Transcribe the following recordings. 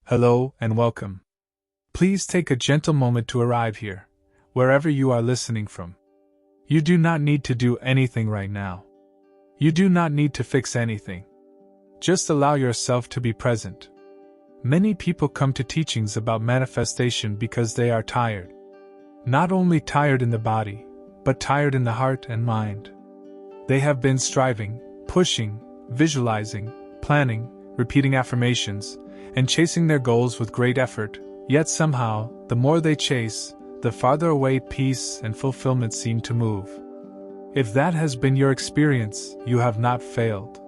Hello and welcome. Please take a gentle moment to arrive here, wherever you are listening from. You do not need to do anything right now. You do not need to fix anything. Just allow yourself to be present. Many people come to teachings about manifestation because they are tired. Not only tired in the body, but tired in the heart and mind. They have been striving, pushing, visualizing, planning, repeating affirmations, and chasing their goals with great effort, yet somehow, the more they chase, the farther away peace and fulfillment seem to move. If that has been your experience, you have not failed.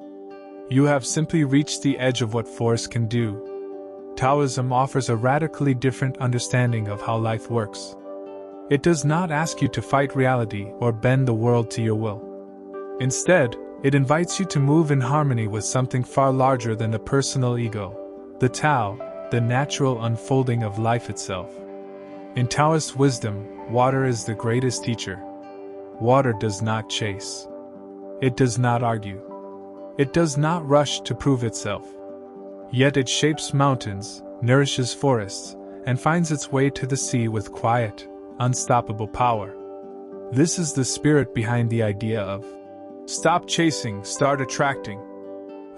You have simply reached the edge of what force can do. Taoism offers a radically different understanding of how life works. It does not ask you to fight reality or bend the world to your will. Instead, it invites you to move in harmony with something far larger than the personal ego, the Tao, the natural unfolding of life itself. In Taoist wisdom, water is the greatest teacher. Water does not chase. It does not argue. It does not rush to prove itself. Yet it shapes mountains, nourishes forests, and finds its way to the sea with quiet, unstoppable power. This is the spirit behind the idea of stop chasing, start attracting.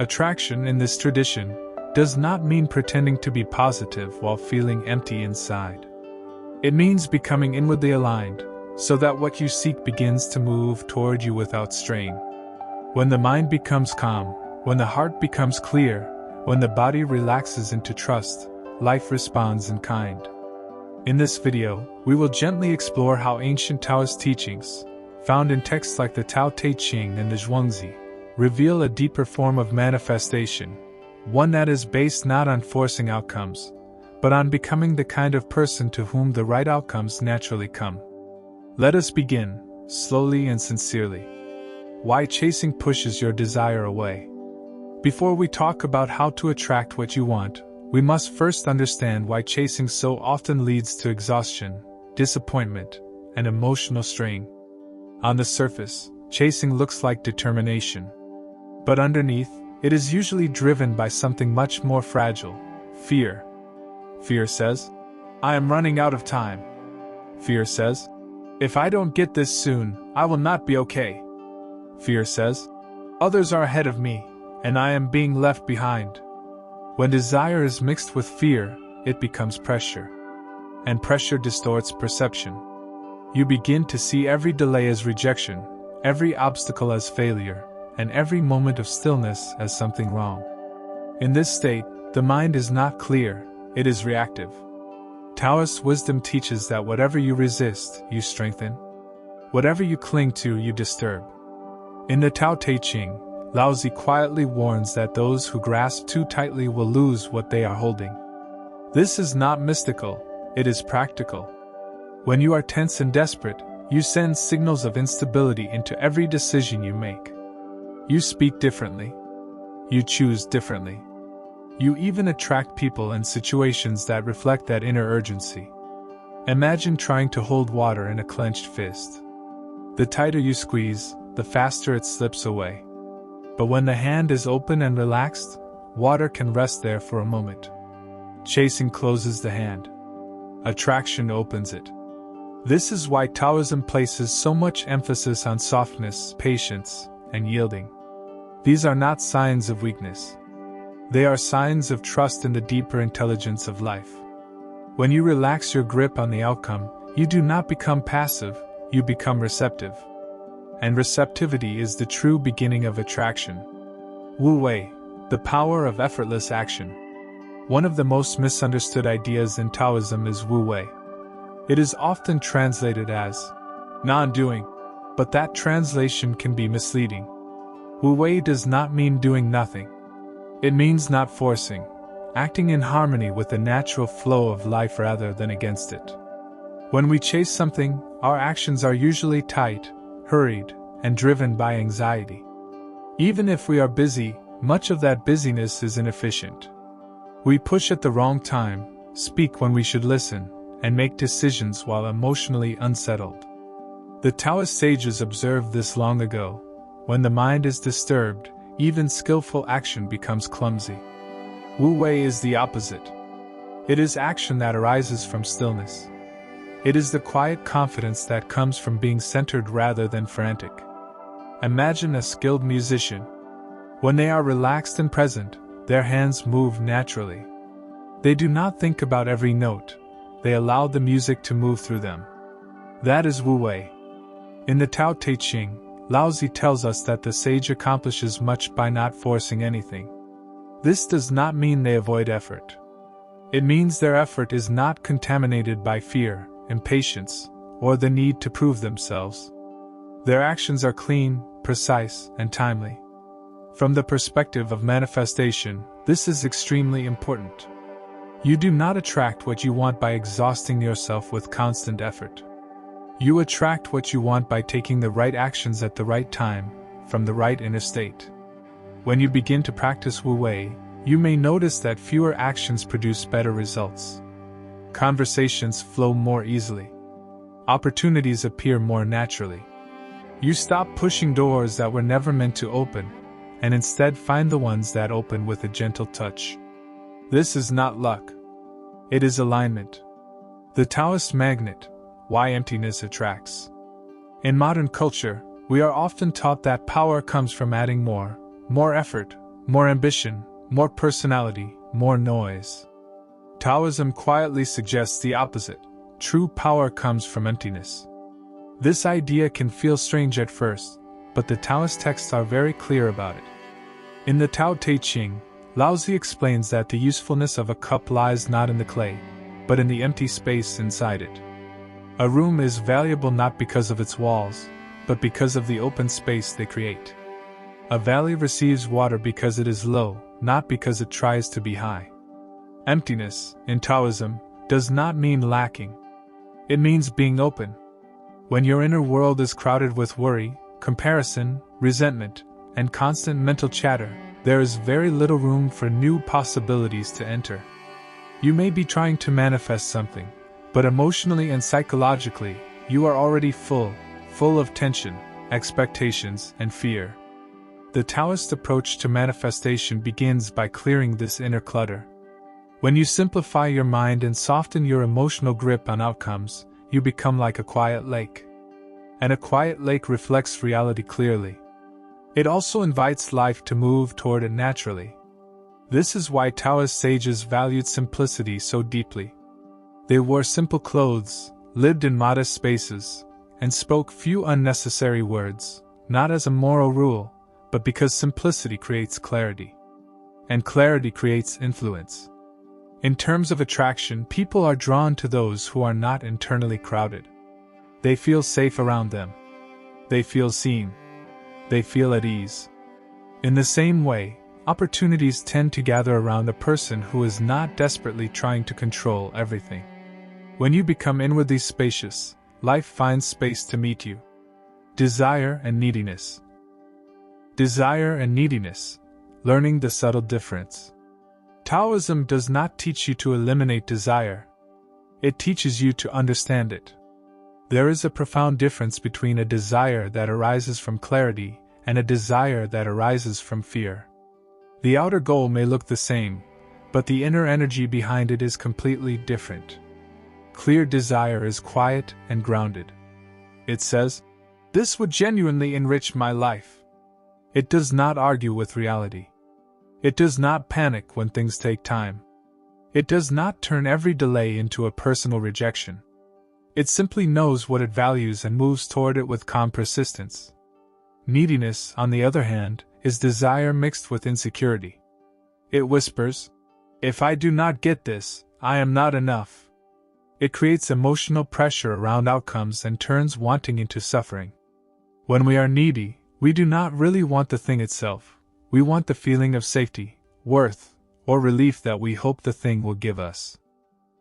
Attraction in this tradition does not mean pretending to be positive while feeling empty inside. It means becoming inwardly aligned, so that what you seek begins to move toward you without strain. When the mind becomes calm, when the heart becomes clear, when the body relaxes into trust, life responds in kind. In this video, we will gently explore how ancient Taoist teachings, found in texts like the Tao Te Ching and the Zhuangzi, reveal a deeper form of manifestation, one that is based not on forcing outcomes, but on becoming the kind of person to whom the right outcomes naturally come. Let us begin, slowly and sincerely. Why chasing pushes your desire away? Before we talk about how to attract what you want, we must first understand why chasing so often leads to exhaustion, disappointment, and emotional strain. On the surface, chasing looks like determination. But underneath, it is usually driven by something much more fragile: fear. Fear says, I am running out of time. Fear says, if I don't get this soon, I will not be okay. Fear says, others are ahead of me, and I am being left behind. When desire is mixed with fear, it becomes pressure. And pressure distorts perception. You begin to see every delay as rejection, every obstacle as failure, and every moment of stillness as something wrong. In this state, the mind is not clear, it is reactive. Taoist wisdom teaches that whatever you resist, you strengthen. Whatever you cling to, you disturb. In the Tao Te Ching, Zhuangzi quietly warns that those who grasp too tightly will lose what they are holding. This is not mystical, it is practical. When you are tense and desperate, you send signals of instability into every decision you make. You speak differently. You choose differently. You even attract people and situations that reflect that inner urgency. Imagine trying to hold water in a clenched fist. The tighter you squeeze, the faster it slips away. But when the hand is open and relaxed, water can rest there for a moment. Chasing closes the hand. Attraction opens it. This is why Taoism places so much emphasis on softness, patience, and yielding. These are not signs of weakness. They are signs of trust in the deeper intelligence of life. When you relax your grip on the outcome, you do not become passive, you become receptive. And receptivity is the true beginning of attraction. Wu Wei, the power of effortless action. One of the most misunderstood ideas in Taoism is Wu Wei. It is often translated as non-doing, but that translation can be misleading. Wu Wei does not mean doing nothing. It means not forcing, acting in harmony with the natural flow of life rather than against it. When we chase something, our actions are usually tight, hurried, and driven by anxiety. Even if we are busy, much of that busyness is inefficient. We push at the wrong time, speak when we should listen, and make decisions while emotionally unsettled. The Taoist sages observed this long ago. When the mind is disturbed, even skillful action becomes clumsy. Wu Wei is the opposite. It is action that arises from stillness. It is the quiet confidence that comes from being centered rather than frantic. Imagine a skilled musician. When they are relaxed and present, their hands move naturally. They do not think about every note, they allow the music to move through them. That is Wu Wei. In the Tao Te Ching, Zhuangzi tells us that the sage accomplishes much by not forcing anything. This does not mean they avoid effort. It means their effort is not contaminated by fear, impatience, or the need to prove themselves. Their actions are clean, precise, and timely. From the perspective of manifestation, this is extremely important. You do not attract what you want by exhausting yourself with constant effort. You attract what you want by taking the right actions at the right time, from the right inner state. When you begin to practice Wu Wei, you may notice that fewer actions produce better results. Conversations flow more easily. Opportunities appear more naturally. You stop pushing doors that were never meant to open, and instead find the ones that open with a gentle touch. This is not luck. It is alignment. The Taoist magnet, why emptiness attracts. In modern culture, we are often taught that power comes from adding more effort, more ambition, more personality, more noise. Taoism quietly suggests the opposite. True power comes from emptiness. This idea can feel strange at first, but the Taoist texts are very clear about it. In the Tao Te Ching, Zhuangzi explains that the usefulness of a cup lies not in the clay, but in the empty space inside it. A room is valuable not because of its walls, but because of the open space they create. A valley receives water because it is low, not because it tries to be high. Emptiness, in Taoism, does not mean lacking. It means being open. When your inner world is crowded with worry, comparison, resentment, and constant mental chatter, there is very little room for new possibilities to enter. You may be trying to manifest something, but emotionally and psychologically, you are already full of tension, expectations, and fear. The Taoist approach to manifestation begins by clearing this inner clutter. When you simplify your mind and soften your emotional grip on outcomes, you become like a quiet lake. And a quiet lake reflects reality clearly. It also invites life to move toward it naturally. This is why Taoist sages valued simplicity so deeply. They wore simple clothes, lived in modest spaces, and spoke few unnecessary words, not as a moral rule, but because simplicity creates clarity. And clarity creates influence. In terms of attraction, people are drawn to those who are not internally crowded. They feel safe around them. They feel seen. They feel at ease. In the same way, opportunities tend to gather around a person who is not desperately trying to control everything. When you become inwardly spacious, life finds space to meet you. Desire and neediness. Desire and neediness, learning the subtle difference. Taoism does not teach you to eliminate desire. It teaches you to understand it. There is a profound difference between a desire that arises from clarity and a desire that arises from fear. The outer goal may look the same, but the inner energy behind it is completely different. Clear desire is quiet and grounded. It says, "This would genuinely enrich my life." It does not argue with reality. It does not panic when things take time. It does not turn every delay into a personal rejection. It simply knows what it values and moves toward it with calm persistence. Neediness, on the other hand, is desire mixed with insecurity. It whispers, "If I do not get this, I am not enough." It creates emotional pressure around outcomes and turns wanting into suffering. When we are needy, we do not really want the thing itself. We want the feeling of safety, worth, or relief that we hope the thing will give us.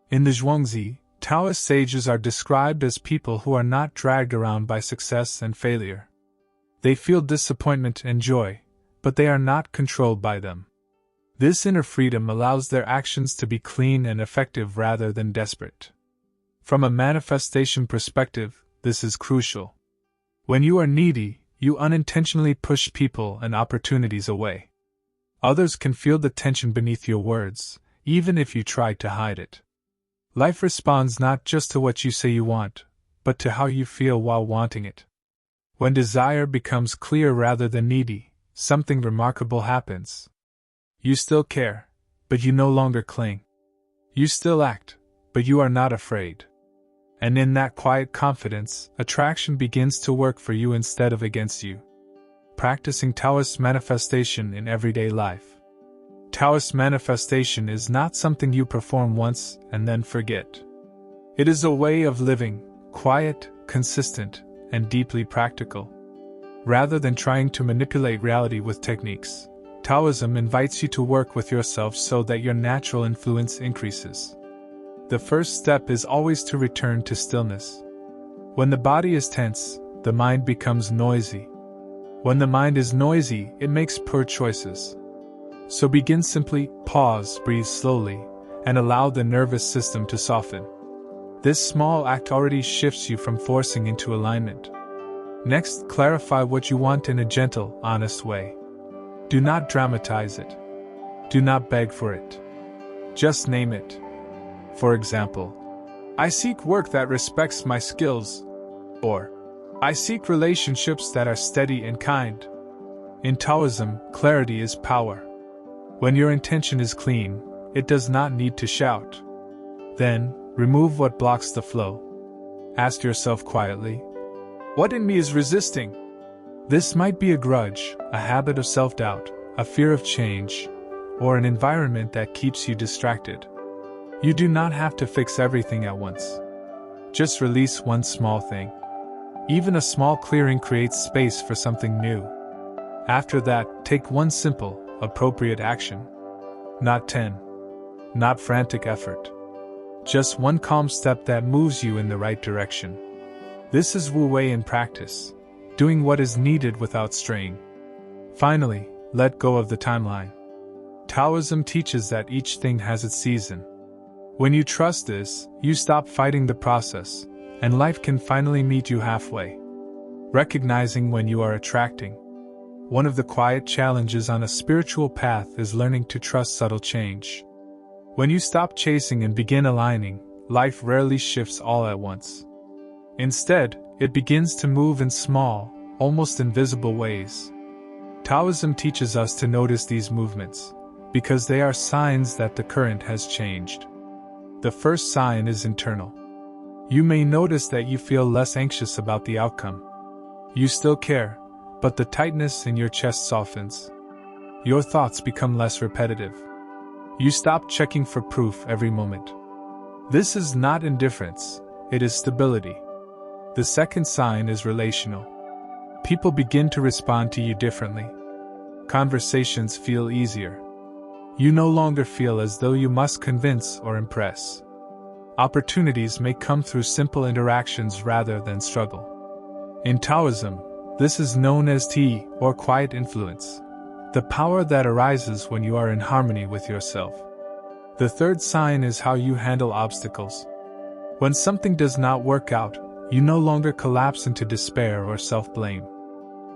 In the Zhuangzi, Taoist sages are described as people who are not dragged around by success and failure. They feel disappointment and joy, but they are not controlled by them. This inner freedom allows their actions to be clean and effective rather than desperate. From a manifestation perspective, this is crucial. When you are needy, you unintentionally push people and opportunities away. Others can feel the tension beneath your words, even if you try to hide it. Life responds not just to what you say you want, but to how you feel while wanting it. When desire becomes clear rather than needy, something remarkable happens. You still care, but you no longer cling. You still act, but you are not afraid. And in that quiet confidence, attraction begins to work for you instead of against you. Practicing Taoist manifestation in everyday life. Taoist manifestation is not something you perform once and then forget. It is a way of living, quiet, consistent, and deeply practical. Rather than trying to manipulate reality with techniques, Taoism invites you to work with yourself so that your natural influence increases. The first step is always to return to stillness. When the body is tense, the mind becomes noisy. When the mind is noisy, it makes poor choices. So begin simply, pause, breathe slowly, and allow the nervous system to soften. This small act already shifts you from forcing into alignment. Next, clarify what you want in a gentle, honest way. Do not dramatize it. Do not beg for it. Just name it. For example, I seek work that respects my skills, or I seek relationships that are steady and kind. In Taoism, clarity is power. When your intention is clean, it does not need to shout. Then, remove what blocks the flow. Ask yourself quietly, what in me is resisting? This might be a grudge, a habit of self-doubt, a fear of change, or an environment that keeps you distracted. You do not have to fix everything at once. Just release one small thing. Even a small clearing creates space for something new. After that, take one simple, appropriate action. Not 10. Not frantic effort. Just one calm step that moves you in the right direction. This is Wu Wei in practice, doing what is needed without straying. Finally, let go of the timeline. Taoism teaches that each thing has its season. When you trust this, you stop fighting the process, and life can finally meet you halfway. Recognizing when you are attracting. One of the quiet challenges on a spiritual path is learning to trust subtle change. When you stop chasing and begin aligning, life rarely shifts all at once. Instead, it begins to move in small, almost invisible ways. Taoism teaches us to notice these movements, because they are signs that the current has changed. The first sign is internal. You may notice that you feel less anxious about the outcome. You still care, but the tightness in your chest softens. Your thoughts become less repetitive. You stop checking for proof every moment. This is not indifference, it is stability. The second sign is relational. People begin to respond to you differently. Conversations feel easier. You no longer feel as though you must convince or impress. Opportunities may come through simple interactions rather than struggle. In Taoism, this is known as Ti, or quiet influence, the power that arises when you are in harmony with yourself. The third sign is how you handle obstacles. When something does not work out, you no longer collapse into despair or self-blame.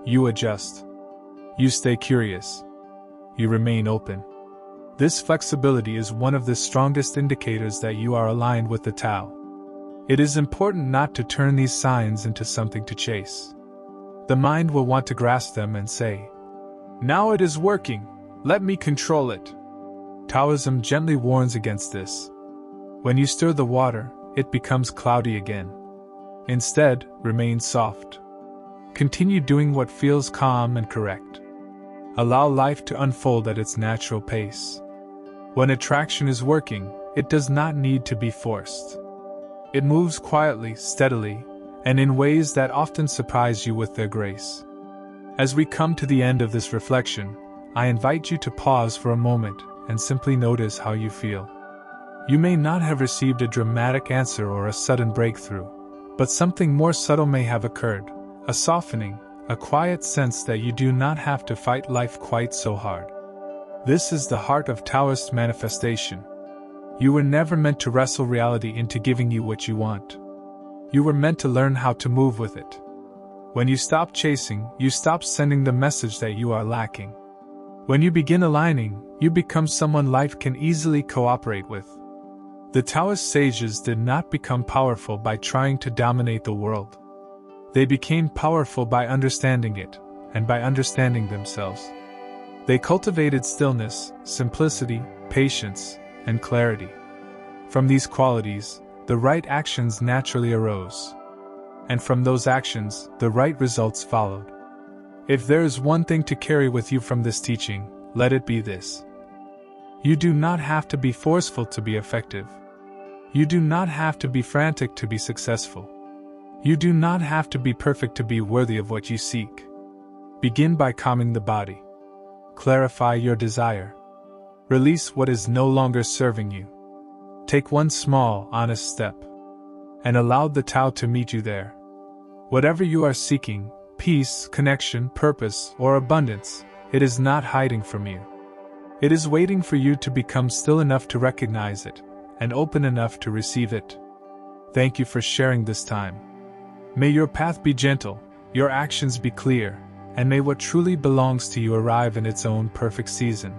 You adjust. You stay curious. You remain open. This flexibility is one of the strongest indicators that you are aligned with the Tao. It is important not to turn these signs into something to chase. The mind will want to grasp them and say, "Now it is working, let me control it." Taoism gently warns against this. When you stir the water, it becomes cloudy again. Instead, remain soft. Continue doing what feels calm and correct. Allow life to unfold at its natural pace. When attraction is working, it does not need to be forced. It moves quietly, steadily, and in ways that often surprise you with their grace. As we come to the end of this reflection, I invite you to pause for a moment and simply notice how you feel. You may not have received a dramatic answer or a sudden breakthrough, but something more subtle may have occurred, a softening, a quiet sense that you do not have to fight life quite so hard. This is the heart of Taoist manifestation. You were never meant to wrestle reality into giving you what you want. You were meant to learn how to move with it. When you stop chasing, you stop sending the message that you are lacking. When you begin aligning, you become someone life can easily cooperate with. The Taoist sages did not become powerful by trying to dominate the world. They became powerful by understanding it, and by understanding themselves. They cultivated stillness, simplicity, patience, and clarity. From these qualities, the right actions naturally arose. And from those actions, the right results followed. If there is one thing to carry with you from this teaching, let it be this. You do not have to be forceful to be effective. You do not have to be frantic to be successful. You do not have to be perfect to be worthy of what you seek. Begin by calming the body. Clarify your desire. Release what is no longer serving you. Take one small, honest step. And allow the Tao to meet you there. Whatever you are seeking, peace, connection, purpose, or abundance, it is not hiding from you. It is waiting for you to become still enough to recognize it, and open enough to receive it. Thank you for sharing this time. May your path be gentle, your actions be clear, and may what truly belongs to you arrive in its own perfect season.